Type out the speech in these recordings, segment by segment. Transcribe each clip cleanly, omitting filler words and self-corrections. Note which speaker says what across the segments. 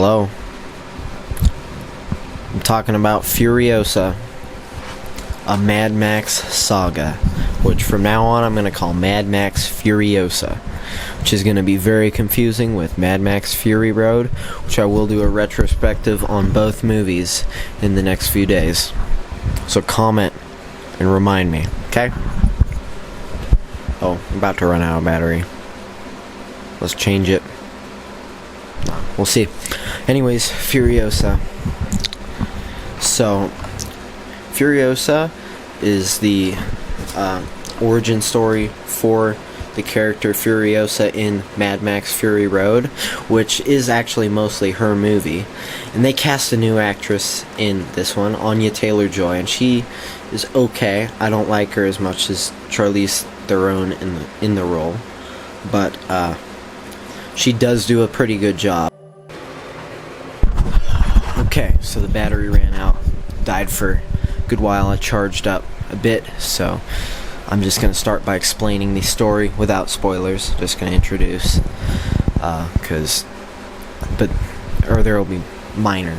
Speaker 1: Hello. I'm talking about Furiosa, a Mad Max Saga, which from now on I'm going to call Mad Max Furiosa, which is going to be very confusing with Mad Max Fury Road, which I will do a retrospective on both movies in the next few days. So comment and remind me, okay? Oh, I'm about to run out of battery. Let's change it. No, we'll see. Anyways, Furiosa. So, Furiosa is the origin story for the character Furiosa in Mad Max Fury Road, which is actually mostly her movie. And they cast a new actress in this one, Anya Taylor-Joy, and she is okay. I don't like her as much as Charlize Theron in the role, but she does do a pretty good job. Okay, so the battery ran out, died for a good while. I charged up a bit, so I'm just going to start by explaining the story without spoilers. Just going to introduce, or there will be minor,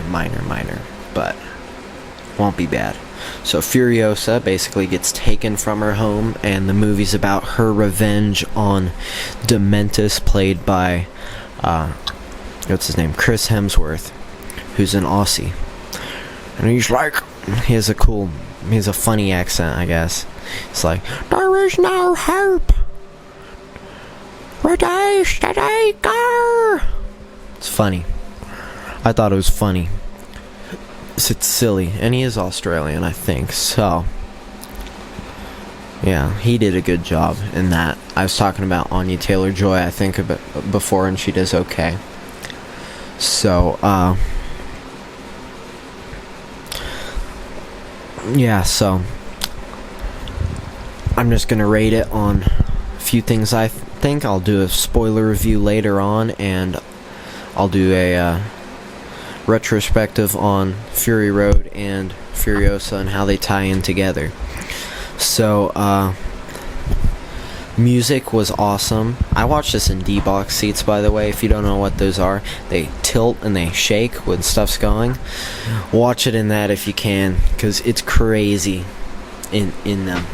Speaker 1: but won't be bad. So Furiosa basically gets taken from her home, and the movie's about her revenge on Dementus, played by, what's his name? Chris Hemsworth, who's an Aussie. And he has a funny accent, I guess. It's like, there is no hope. It's funny. I thought it was funny. It's silly. And he is Australian, I think. So, yeah, he did a good job in that. I was talking about Anya Taylor-Joy, I think, a bit before, and she does okay. So, yeah, so I'm just gonna rate it on a few things I think. I'll do a spoiler review later on, and I'll do a retrospective on Fury Road and Furiosa and how they tie in together. So, music was awesome. I watched this in D-box seats, by the way. If you don't know what those are, they tilt and they shake when stuff's going. Watch it in that if you can, because it's crazy in them.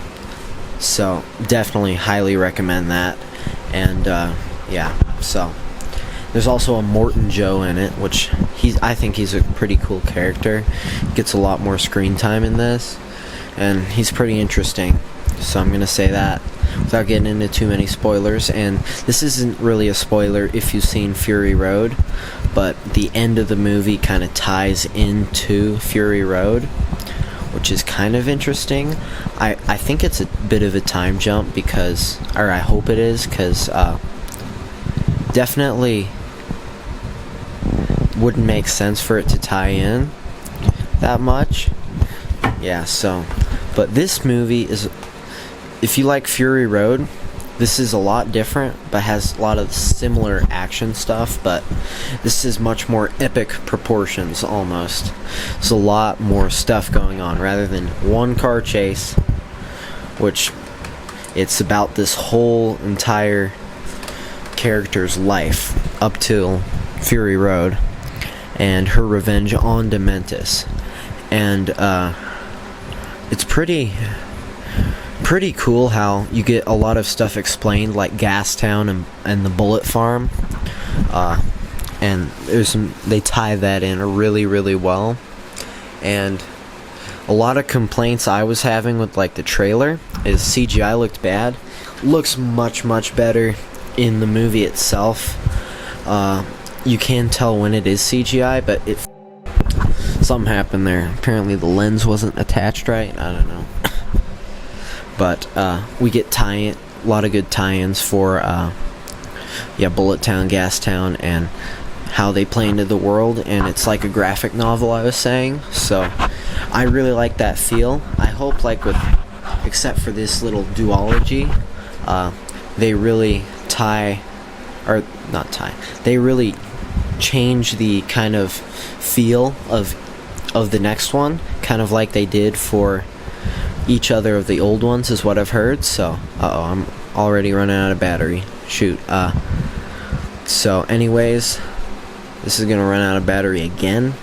Speaker 1: So definitely highly recommend that. And yeah, so there's also a Morton Joe in it, which I think he's a pretty cool character. Gets a lot more screen time in this, and he's pretty interesting. So I'm gonna say that without getting into too many spoilers. And this isn't really a spoiler if you've seen Fury Road, but the end of the movie kind of ties into Fury Road, which is kind of interesting. I think it's a bit of a time jump or I hope it is, because definitely wouldn't make sense for it to tie in that much. Yeah, so, but this movie is, if you like Fury Road, this is a lot different, but has a lot of similar action stuff, but this is much more epic proportions, almost. There's a lot more stuff going on, rather than one car chase, which it's about this whole entire character's life up till Fury Road, and her revenge on Dementus. And it's pretty cool how you get a lot of stuff explained, like Gastown and the Bullet Farm, and they tie that in really well. And a lot of complaints I was having with like the trailer is CGI looked bad. Looks much better in the movie itself. You can tell when it is CGI, but something happened there. Apparently the lens wasn't attached right. I don't know. But we get a lot of good tie-ins for Bullet Town, Gastown, and how they play into the world. And it's like a graphic novel, I was saying. So I really like that feel. I hope, except for this little duology, they really they really change the kind of feel of the next one, kind of like they did for each other of the old ones, is what I've heard. So, I'm already running out of battery. Shoot. So anyways, This is gonna run out of battery again.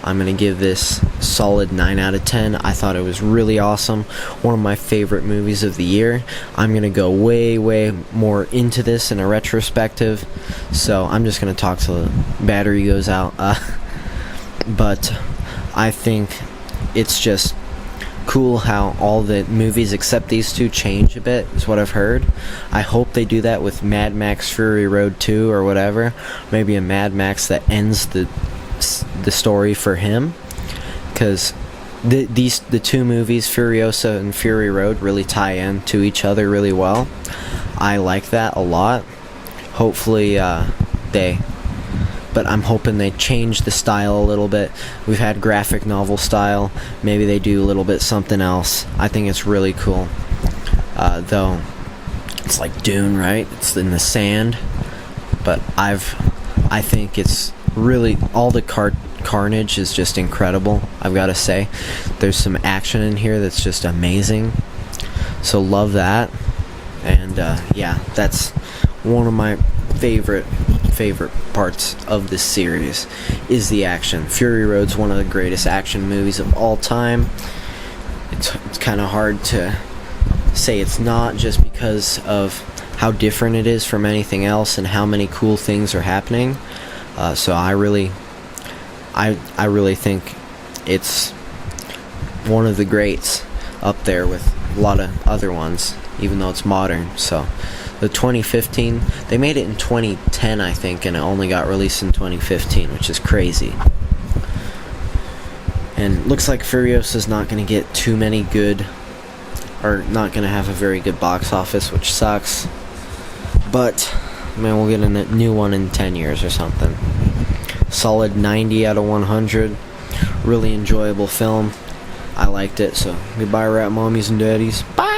Speaker 1: I'm gonna give this solid 9 out of 10. I thought it was really awesome. One of my favorite movies of the year. I'm gonna go way more into this in a retrospective, so I'm just gonna talk till the battery goes out. But I think it's just cool how all the movies except these two change a bit, is what I've heard. I hope they do that with Mad Max Fury Road 2 or whatever. Maybe a Mad Max that ends the story for him, because the two movies, Furiosa and Fury Road, really tie in to each other really well. I like that a lot. Hopefully but I'm hoping they change the style a little bit. We've had graphic novel style. Maybe they do a little bit something else. I think it's really cool. Though it's like Dune, right? It's in the sand. But I think it's really, all the carnage is just incredible, I've got to say. There's some action in here that's just amazing. So love that. And yeah, that's one of my favorite parts of this series is the action. Fury Road's one of the greatest action movies of all time. It's kind of hard to say it's not, just because of how different it is from anything else and how many cool things are happening. So I really think it's one of the greats, up there with a lot of other ones, even though it's modern. So the 2015, they made it in 2010, I think, and it only got released in 2015, which is crazy. And looks like Furiosa's not going to get too many good, or not going to have a very good box office, which sucks. But, man, we'll get a new one in 10 years or something. Solid 90 out of 100. Really enjoyable film. I liked it, so goodbye, rat mommies and daddies. Bye!